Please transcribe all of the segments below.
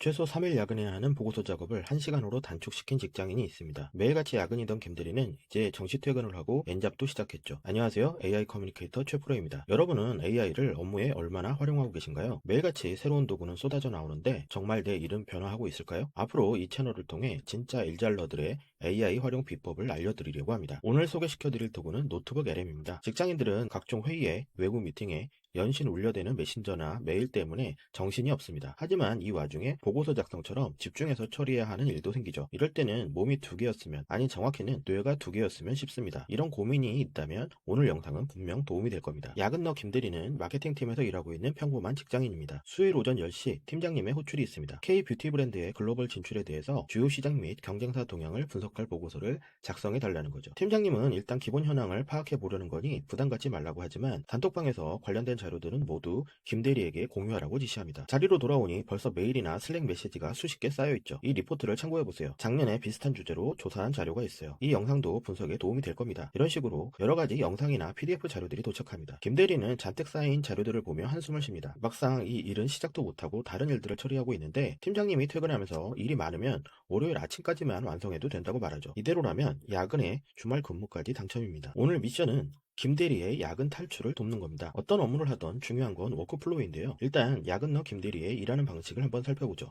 최소 3일 야근해야 하는 보고서 작업을 1시간으로 단축시킨 직장인이 있습니다. 매일같이 야근이던 김대리는 이제 정시 퇴근을 하고 엔잡도 시작했죠. 안녕하세요. AI 커뮤니케이터 최프로입니다. 여러분은 AI를 업무에 얼마나 활용하고 계신가요? 매일같이 새로운 도구는 쏟아져 나오는데 정말 내 일은 변화하고 있을까요? 앞으로 이 채널을 통해 진짜 일잘러들의 AI 활용 비법을 알려드리려고 합니다. 오늘 소개시켜드릴 도구는 노트북 LM입니다. 직장인들은 각종 회의에, 외부 미팅에, 연신 울려대는 메신저나 메일 때문에 정신이 없습니다. 하지만 이 와중에 보고서 작성처럼 집중해서 처리해야 하는 일도 생기죠. 이럴 때는 몸이 두 개였으면, 아니 정확히는 뇌가 두 개였으면 싶습니다. 이런 고민이 있다면 오늘 영상은 분명 도움이 될 겁니다. 야근너 김대리는 마케팅팀에서 일하고 있는 평범한 직장인입니다. 수요일 오전 10시 팀장님의 호출이 있습니다. K뷰티 브랜드의 글로벌 진출에 대해서 주요 시장 및 경쟁사 동향을 분석할 보고서를 작성해 달라는 거죠. 팀장님은 일단 기본 현황을 파악해 보려는 거니 부담 갖지 말라고 하지만 단톡방에서 관련된 자료들은 모두 김대리에게 공유하라고 지시합니다. 자리로 돌아오니 벌써 메일이나 슬랙 메시지가 수십 개 쌓여있죠. 이 리포트를 참고해보세요. 작년에 비슷한 주제로 조사한 자료가 있어요. 이 영상도 분석에 도움이 될 겁니다. 이런 식으로 여러가지 영상이나 PDF 자료들이 도착합니다. 김대리는 잔뜩 쌓인 자료들을 보며 한숨을 쉽니다. 막상 이 일은 시작도 못하고 다른 일들을 처리하고 있는데 팀장님이 퇴근하면서 일이 많으면 월요일 아침까지만 완성해도 된다고 말하죠. 이대로라면 야근에 주말 근무까지 당첨입니다. 오늘 미션은 김대리의 야근 탈출을 돕는 겁니다. 어떤 업무를 하던 중요한 건 워크플로우인데요. 일단 야근너 김대리의 일하는 방식을 한번 살펴보죠.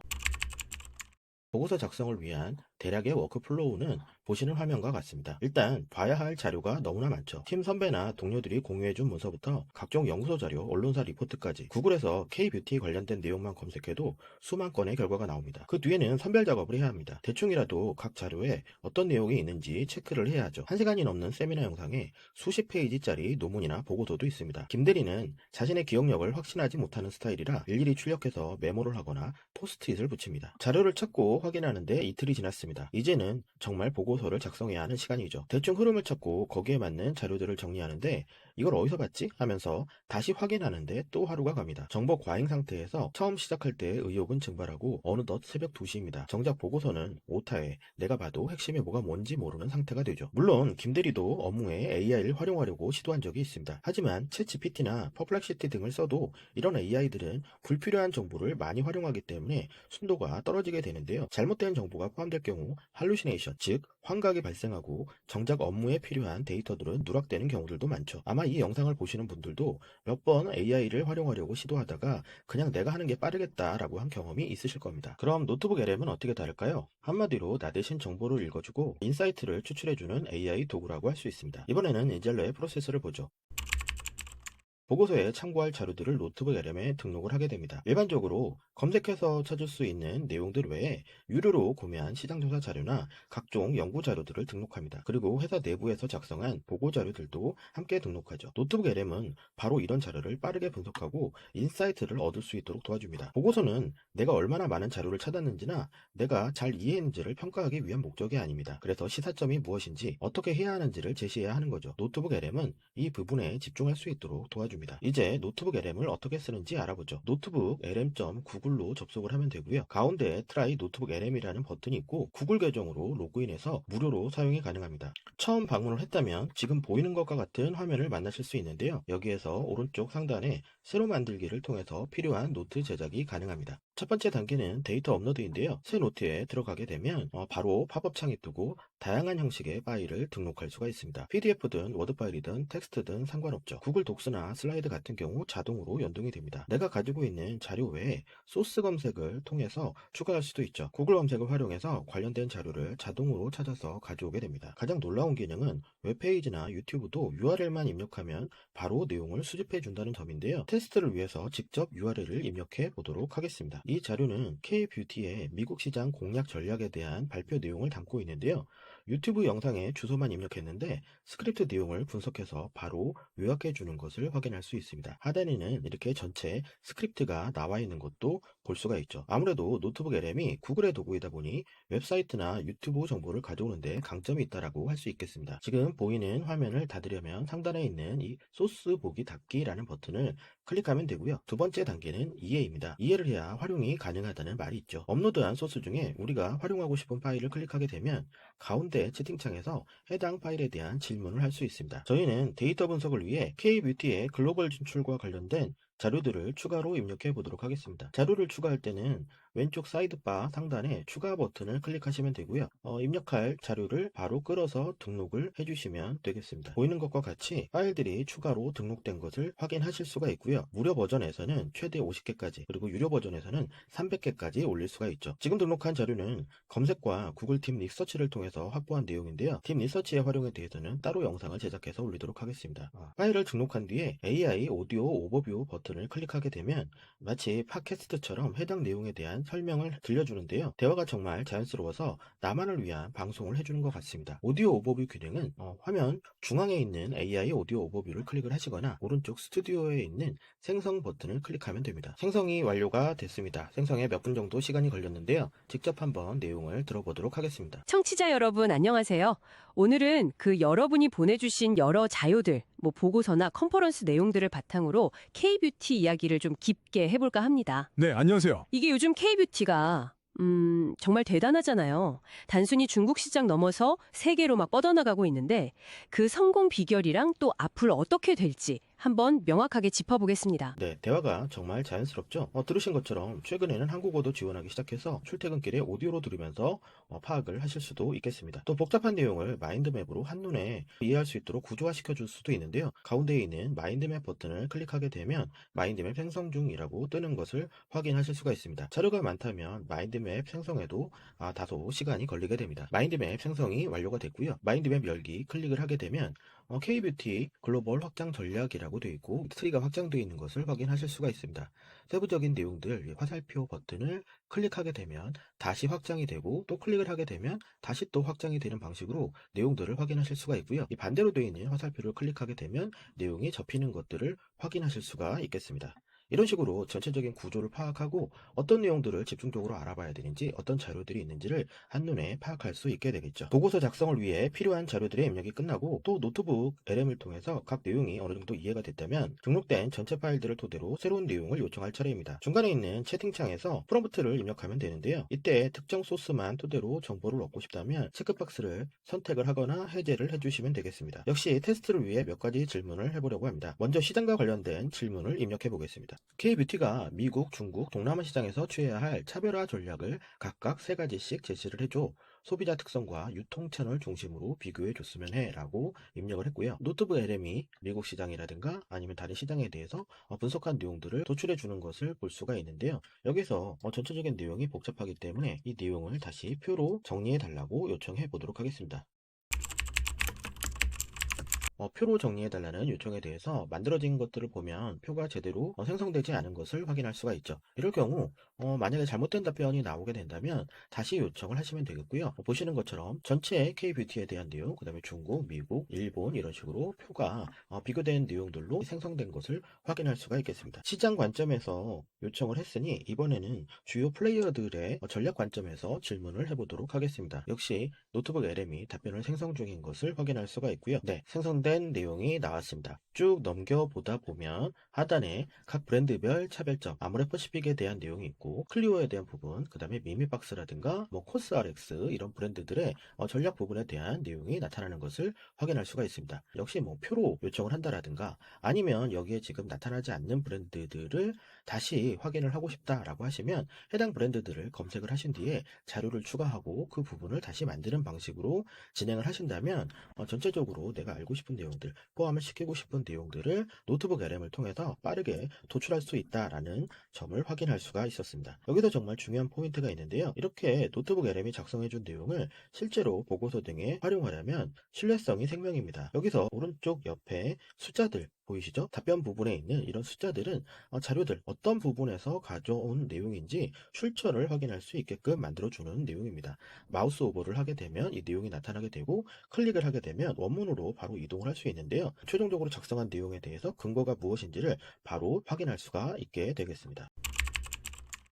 보고서 작성을 위한 대략의 워크플로우는 보시는 화면과 같습니다. 일단 봐야 할 자료가 너무나 많죠. 팀 선배나 동료들이 공유해준 문서부터 각종 연구소 자료, 언론사 리포트까지 구글에서 K뷰티 관련된 내용만 검색해도 수만 건의 결과가 나옵니다. 그 뒤에는 선별 작업을 해야 합니다. 대충이라도 각 자료에 어떤 내용이 있는지 체크를 해야 하죠. 1시간이 넘는 세미나 영상에 수십 페이지짜리 논문이나 보고서도 있습니다. 김대리는 자신의 기억력을 확신하지 못하는 스타일이라 일일이 출력해서 메모를 하거나 포스트잇을 붙입니다. 자료를 찾고 확인하는데 이틀이 지났습니다. 이제는 정말 보고서를 작성해야 하는 시간이죠. 대충 흐름을 찾고 거기에 맞는 자료들을 정리하는데 이걸 어디서 봤지? 하면서 다시 확인하는데 또 하루가 갑니다. 정보 과잉 상태에서 처음 시작할 때의 의욕은 증발하고 어느덧 새벽 2시입니다. 정작 보고서는 오타에 내가 봐도 핵심이 뭐가 뭔지 모르는 상태가 되죠. 물론 김대리도 업무에 AI를 활용하려고 시도한 적이 있습니다. 하지만 챗GPT나 퍼플렉시티 등을 써도 이런 AI들은 불필요한 정보를 많이 활용하기 때문에 순도가 떨어지게 되는데요. 잘못된 정보가 포함될 경우 할루시네이션, 즉 환각이 발생하고 정작 업무에 필요한 데이터들은 누락되는 경우들도 많죠. 아마 이 영상을 보시는 분들도 몇 번 AI를 활용하려고 시도하다가 그냥 내가 하는 게 빠르겠다라고 한 경험이 있으실 겁니다. 그럼 노트북 LM은 어떻게 다를까요? 한마디로 나 대신 정보를 읽어주고 인사이트를 추출해주는 AI 도구라고 할 수 있습니다. 이번에는 인젤러의 프로세스를 보죠. 보고서에 참고할 자료들을 노트북 LM에 등록을 하게 됩니다. 일반적으로 검색해서 찾을 수 있는 내용들 외에 유료로 구매한 시장조사 자료나 각종 연구 자료들을 등록합니다. 그리고 회사 내부에서 작성한 보고 자료들도 함께 등록하죠. 노트북 LM은 바로 이런 자료를 빠르게 분석하고 인사이트를 얻을 수 있도록 도와줍니다. 보고서는 내가 얼마나 많은 자료를 찾았는지나 내가 잘 이해했는지를 평가하기 위한 목적이 아닙니다. 그래서 시사점이 무엇인지 어떻게 해야 하는지를 제시해야 하는 거죠. 노트북 LM은 이 부분에 집중할 수 있도록 도와줍니다. 이제 노트북 LM을 어떻게 쓰는지 알아보죠. 노트북 lm.google로 접속을 하면 되고요. 가운데에 트라이 노트북 LM이라는 버튼이 있고 구글 계정으로 로그인해서 무료로 사용이 가능합니다. 처음 방문을 했다면 지금 보이는 것과 같은 화면을 만나실 수 있는데요. 여기에서 오른쪽 상단에 새로 만들기를 통해서 필요한 노트 제작이 가능합니다. 첫 번째 단계는 데이터 업로드인데요. 새 노트에 들어가게 되면 바로 팝업 창이 뜨고 다양한 형식의 파일을 등록할 수가 있습니다. PDF든 워드 파일이든 텍스트든 상관없죠. 구글 독스나 슬라이드 같은 경우 자동으로 연동이 됩니다. 내가 가지고 있는 자료 외에 소스 검색을 통해서 추가할 수도 있죠. 구글 검색을 활용해서 관련된 자료를 자동으로 찾아서 가져오게 됩니다. 가장 놀라운 기능은 웹페이지나 유튜브도 URL만 입력하면 바로 내용을 수집해 준다는 점인데요. 테스트를 위해서 직접 URL을 입력해 보도록 하겠습니다. 이 자료는 K뷰티의 미국 시장 공략 전략에 대한 발표 내용을 담고 있는데요. 유튜브 영상에 주소만 입력했는데 스크립트 내용을 분석해서 바로 요약해 주는 것을 확인할 수 있습니다. 하단에는 이렇게 전체 스크립트가 나와 있는 것도 볼 수가 있죠. 아무래도 노트북 LM이 구글의 도구이다 보니 웹사이트나 유튜브 정보를 가져오는데 강점이 있다라고 할 수 있겠습니다. 지금 보이는 화면을 닫으려면 상단에 있는 이 소스 보기 닫기라는 버튼을 클릭하면 되고요. 두 번째 단계는 이해입니다. 이해를 해야 활용이 가능하다는 말이 있죠. 업로드한 소스 중에 우리가 활용하고 싶은 파일을 클릭하게 되면 가운데 채팅창에서 해당 파일에 대한 질문을 할 수 있습니다. 저희는 데이터 분석을 위해 K뷰티의 글로벌 진출과 관련된 자료들을 추가로 입력해 보도록 하겠습니다. 자료를 추가할 때는 왼쪽 사이드바 상단에 추가 버튼을 클릭하시면 되고요. 입력할 자료를 바로 끌어서 등록을 해주시면 되겠습니다. 보이는 것과 같이 파일들이 추가로 등록된 것을 확인하실 수가 있고요. 무료 버전에서는 최대 50개까지, 그리고 유료 버전에서는 300개까지 올릴 수가 있죠. 지금 등록한 자료는 검색과 구글 딥 리서치를 통해서 확보한 내용인데요. 딥 리서치의 활용에 대해서는 따로 영상을 제작해서 올리도록 하겠습니다. 파일을 등록한 뒤에 AI 오디오 오버뷰 버튼을 클릭하게 되면 마치 팟캐스트처럼 해당 내용에 대한 설명을 들려주는데요. 대화가 정말 자연스러워서 나만을 위한 방송을 해주는 것 같습니다. 오디오 오버뷰 기능은 화면 중앙에 있는 AI 오디오 오버뷰를 클릭을 하시거나 오른쪽 스튜디오에 있는 생성 버튼을 클릭하면 됩니다. 생성이 완료가 됐습니다. 생성에 몇 분 정도 시간이 걸렸는데요. 직접 한번 내용을 들어보도록 하겠습니다. 청취자 여러분 안녕하세요. 오늘은 그 여러분이 보내주신 여러 자료들, 보고서나 컨퍼런스 내용들을 바탕으로 K-뷰티 이야기를 좀 깊게 해볼까 합니다. 네, 안녕하세요. 이게 요즘 K-뷰티가 정말 대단하잖아요. 단순히 중국 시장 넘어서 세계로 막 뻗어나가고 있는데 그 성공 비결이랑 또 앞으로 어떻게 될지 한번 명확하게 짚어보겠습니다. 네, 대화가 정말 자연스럽죠? 들으신 것처럼 최근에는 한국어도 지원하기 시작해서 출퇴근길에 오디오로 들으면서 파악을 하실 수도 있겠습니다. 또 복잡한 내용을 마인드맵으로 한눈에 이해할 수 있도록 구조화시켜 줄 수도 있는데요. 가운데에 있는 마인드맵 버튼을 클릭하게 되면 마인드맵 생성 중이라고 뜨는 것을 확인하실 수가 있습니다. 자료가 많다면 마인드맵 생성에도 다소 시간이 걸리게 됩니다. 마인드맵 생성이 완료가 됐고요. 마인드맵 열기 클릭을 하게 되면 K-뷰티 글로벌 확장 전략이라고 되어 있고 트리가 확장되어 있는 것을 확인하실 수가 있습니다. 세부적인 내용들 화살표 버튼을 클릭하게 되면 다시 확장이 되고 또 클릭을 하게 되면 다시 또 확장이 되는 방식으로 내용들을 확인하실 수가 있고요. 이 반대로 되어 있는 화살표를 클릭하게 되면 내용이 접히는 것들을 확인하실 수가 있겠습니다. 이런 식으로 전체적인 구조를 파악하고 어떤 내용들을 집중적으로 알아봐야 되는지, 어떤 자료들이 있는지를 한눈에 파악할 수 있게 되겠죠. 보고서 작성을 위해 필요한 자료들의 입력이 끝나고 또 노트북 LM을 통해서 각 내용이 어느 정도 이해가 됐다면 등록된 전체 파일들을 토대로 새로운 내용을 요청할 차례입니다. 중간에 있는 채팅창에서 프롬프트를 입력하면 되는데요. 이때 특정 소스만 토대로 정보를 얻고 싶다면 체크박스를 선택을 하거나 해제를 해주시면 되겠습니다. 역시 테스트를 위해 몇 가지 질문을 해보려고 합니다. 먼저 시장과 관련된 질문을 입력해 보겠습니다. K-뷰티가 미국, 중국, 동남아 시장에서 취해야 할 차별화 전략을 각각 3가지씩 제시를 해줘. 소비자 특성과 유통 채널 중심으로 비교해 줬으면 해 라고 입력을 했고요. 노트북 LM이 미국 시장이라든가 아니면 다른 시장에 대해서 분석한 내용들을 도출해 주는 것을 볼 수가 있는데요. 여기서 전체적인 내용이 복잡하기 때문에 이 내용을 다시 표로 정리해 달라고 요청해 보도록 하겠습니다. 표로 정리해달라는 요청에 대해서 만들어진 것들을 보면 표가 제대로 생성되지 않은 것을 확인할 수가 있죠. 이럴 경우 만약에 잘못된 답변이 나오게 된다면 다시 요청을 하시면 되겠고요. 보시는 것처럼 전체 K-뷰티에 대한 내용, 그 다음에 중국, 미국, 일본 이런 식으로 표가 비교된 내용들로 생성된 것을 확인할 수가 있겠습니다. 시장 관점에서 요청을 했으니 이번에는 주요 플레이어들의 전략 관점에서 질문을 해보도록 하겠습니다. 역시 노트북 LM이 답변을 생성 중인 것을 확인할 수가 있고요. 네, 생성된 내용이 나왔습니다. 쭉 넘겨보다 보면 하단에 각 브랜드별 차별점, 아모레퍼시픽에 대한 내용이 있고 클리오에 대한 부분, 그 다음에 미미박스라든가 코스RX 이런 브랜드들의 전략 부분에 대한 내용이 나타나는 것을 확인할 수가 있습니다. 역시 표로 요청을 한다라든가 아니면 여기에 지금 나타나지 않는 브랜드들을 다시 확인을 하고 싶다라고 하시면 해당 브랜드들을 검색을 하신 뒤에 자료를 추가하고 그 부분을 다시 만드는 방식으로 진행을 하신다면 전체적으로 내가 알고 싶은 내용들, 포함을 시키고 싶은 내용들을 노트북 LM을 통해서 빠르게 도출할 수 있다라는 점을 확인할 수가 있었습니다. 여기서 정말 중요한 포인트가 있는데요. 이렇게 노트북 LM이 작성해준 내용을 실제로 보고서 등에 활용하려면 신뢰성이 생명입니다. 여기서 오른쪽 옆에 숫자들 보이시죠? 답변 부분에 있는 이런 숫자들은 자료들 어떤 부분에서 가져온 내용인지 출처를 확인할 수 있게끔 만들어주는 내용입니다. 마우스 오버를 하게 되면 이 내용이 나타나게 되고 클릭을 하게 되면 원문으로 바로 이동을 할 수 있는데요. 최종적으로 작성한 내용에 대해서 근거가 무엇인지를 바로 확인할 수가 있게 되겠습니다.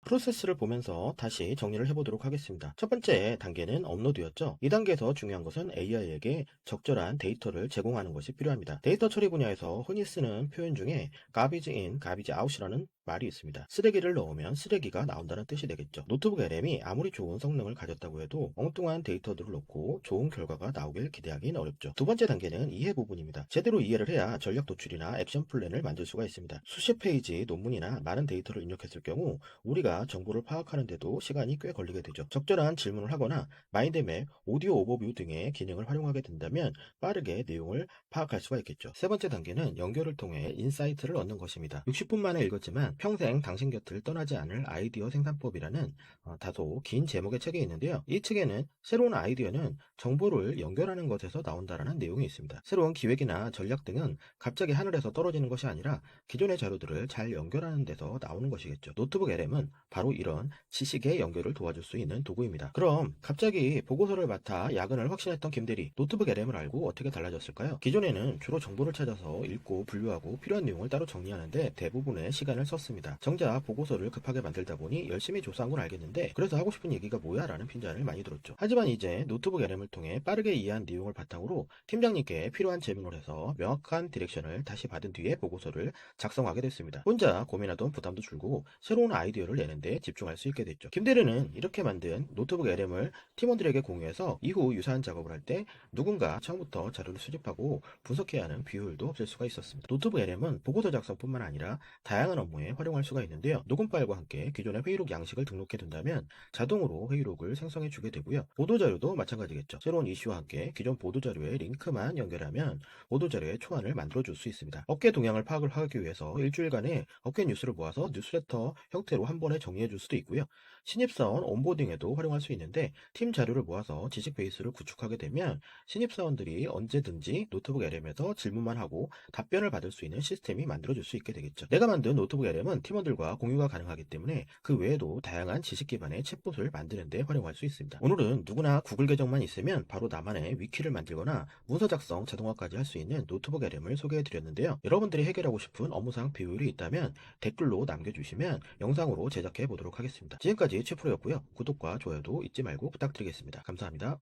프로세스를 보면서 다시 정리를 해보도록 하겠습니다. 첫 번째 단계는 업로드였죠. 이 단계에서 중요한 것은 AI에게 적절한 데이터를 제공하는 것이 필요합니다. 데이터 처리 분야에서 흔히 쓰는 표현 중에 garbage in, garbage out이라는 말이 있습니다. 쓰레기를 넣으면 쓰레기가 나온다는 뜻이 되겠죠. 노트북 LM이 아무리 좋은 성능을 가졌다고 해도 엉뚱한 데이터들을 넣고 좋은 결과가 나오길 기대하기는 어렵죠. 두 번째 단계는 이해 부분입니다. 제대로 이해를 해야 전략 도출이나 액션 플랜을 만들 수가 있습니다. 수십 페이지 논문이나 많은 데이터를 입력했을 경우 우리가 정보를 파악하는데도 시간이 꽤 걸리게 되죠. 적절한 질문을 하거나 마인드맵, 오디오 오버뷰 등의 기능을 활용하게 된다면 빠르게 내용을 파악할 수가 있겠죠. 세 번째 단계는 연결을 통해 인사이트를 얻는 것입니다. 60분 만에 읽었지만 평생 당신 곁을 떠나지 않을 아이디어 생산법이라는 다소 긴 제목의 책이 있는데요. 이 책에는 새로운 아이디어는 정보를 연결하는 것에서 나온다라는 내용이 있습니다. 새로운 기획이나 전략 등은 갑자기 하늘에서 떨어지는 것이 아니라 기존의 자료들을 잘 연결하는 데서 나오는 것이겠죠. 노트북 LM은 바로 이런 지식의 연결을 도와줄 수 있는 도구입니다. 그럼 갑자기 보고서를 맡아 야근을 확신했던 김대리, 노트북 LM을 알고 어떻게 달라졌을까요? 기존에는 주로 정보를 찾아서 읽고 분류하고 필요한 내용을 따로 정리하는데 대부분의 시간을 썼습니다. 정작 보고서를 급하게 만들다 보니 열심히 조사한 건 알겠는데 그래서 하고 싶은 얘기가 뭐야? 라는 핀잔을 많이 들었죠. 하지만 이제 노트북 LM을 통해 빠르게 이해한 내용을 바탕으로 팀장님께 필요한 질문을 해서 명확한 디렉션을 다시 받은 뒤에 보고서를 작성하게 됐습니다. 혼자 고민하던 부담도 줄고 새로운 아이디어를 내는데 집중할 수 있게 됐죠. 김대리는 이렇게 만든 노트북 LM을 팀원들에게 공유해서 이후 유사한 작업을 할 때 누군가 처음부터 자료를 수집하고 분석해야 하는 비효율도 없앨 수가 있었습니다. 노트북 LM은 보고서 작성뿐만 아니라 다양한 업무에 활용할 수가 있는데요. 녹음 파일과 함께 기존의 회의록 양식을 등록해 둔다면 자동으로 회의록을 생성해 주게 되고요. 보도자료도 마찬가지겠죠. 새로운 이슈와 함께 기존 보도자료에 링크만 연결하면 보도자료의 초안을 만들어 줄 수 있습니다. 업계 동향을 파악을 하기 위해서 일주일간의 업계 뉴스를 모아서 뉴스레터 형태로 한 번에 정리해 줄 수도 있고요. 신입사원 온보딩에도 활용할 수 있는데 팀 자료를 모아서 지식 베이스를 구축하게 되면 신입사원들이 언제든지 노트북 LM에서 질문만 하고 답변을 받을 수 있는 시스템이 만들어질 수 있게 되겠죠. 내가 만든 노트북 LM은 팀원들과 공유가 가능하기 때문에 그 외에도 다양한 지식 기반의 챗봇을 만드는 데 활용할 수 있습니다. 오늘은 누구나 구글 계정만 있으면 바로 나만의 위키를 만들거나 문서 작성 자동화까지 할 수 있는 노트북 LM을 소개해 드렸는데요. 여러분들이 해결하고 싶은 업무상 비효율이 있다면 댓글로 남겨주시면 영상으로 제작해 보도록 하겠습니다. 지금까지 최프로였고요. 구독과 좋아요도 잊지 말고 부탁드리겠습니다. 감사합니다.